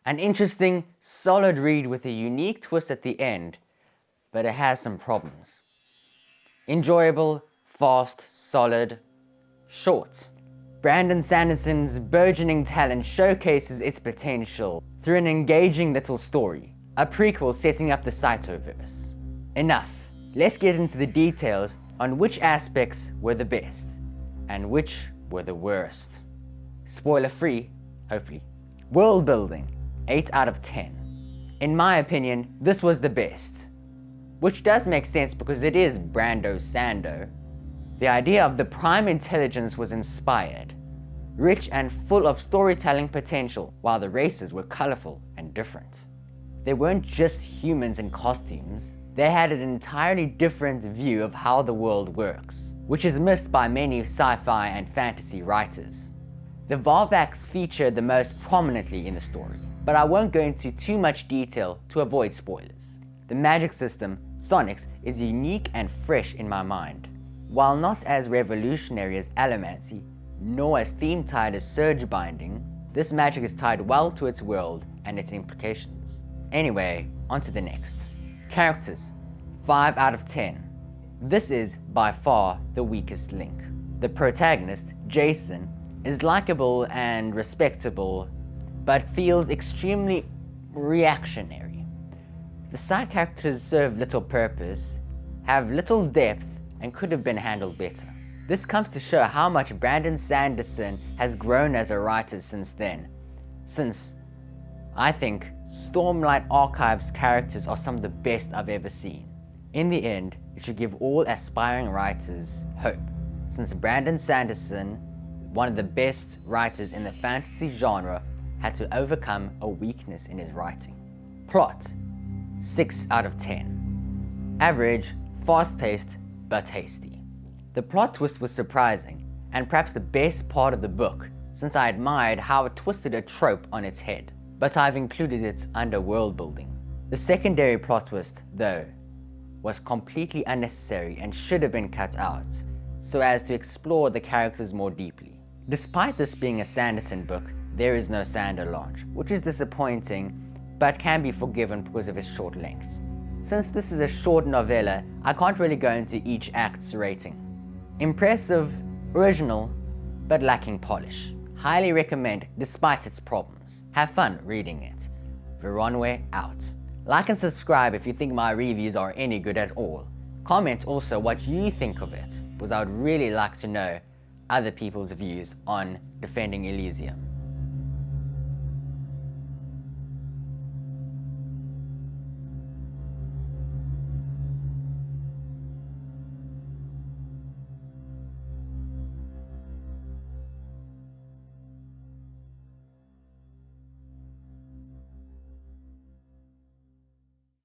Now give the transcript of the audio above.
An interesting, solid read with a unique twist at the end, but it has some problems. Enjoyable, fast, solid, short. Brandon Sanderson's burgeoning talent showcases its potential through an engaging little story, a prequel setting up the Cytoverse. Enough, let's get into the details on which aspects were the best, and which were the worst. Spoiler free, hopefully. World building, 8 out of 10. In my opinion, this was the best. Which does make sense because it is Brando Sando. The idea of the prime intelligence was inspired, rich and full of storytelling potential, while the races were colorful and different. They weren't just humans in costumes, they had an entirely different view of how the world works, which is missed by many sci-fi and fantasy writers. The Varvaks feature the most prominently in the story, but I won't go into too much detail to avoid spoilers. The magic system, Sonics, is unique and fresh in my mind. While not as revolutionary as allomancy, nor as theme-tied as surge binding, this magic is tied well to its world and its implications. Anyway, on to the next. Characters, 5 out of 10. This is by far the weakest link. The protagonist, Jason, is likable and respectable, but feels extremely reactionary. The side characters serve little purpose, have little depth, and could have been handled better. This comes to show how much Brandon Sanderson has grown as a writer since then, since I think Stormlight Archive's characters are some of the best I've ever seen. In the end, it should give all aspiring writers hope, since Brandon Sanderson, one of the best writers in the fantasy genre, had to overcome a weakness in his writing. Plot, 6 out of 10. Average, fast-paced, but hasty. The plot twist was surprising, and perhaps the best part of the book, since I admired how it twisted a trope on its head, but I've included it under world building. The secondary plot twist, though, was completely unnecessary and should have been cut out, so as to explore the characters more deeply. Despite this being a Sanderson book, there is no Sander launch, which is disappointing, but can be forgiven because of its short length. Since this is a short novella, I can't really go into each act's rating. Impressive, original, but lacking polish. Highly recommend despite its problems. Have fun reading it. Veronwe out. Like and subscribe if you think my reviews are any good at all. Comment also what you think of it, because I would really like to know other people's views on Defending Elysium.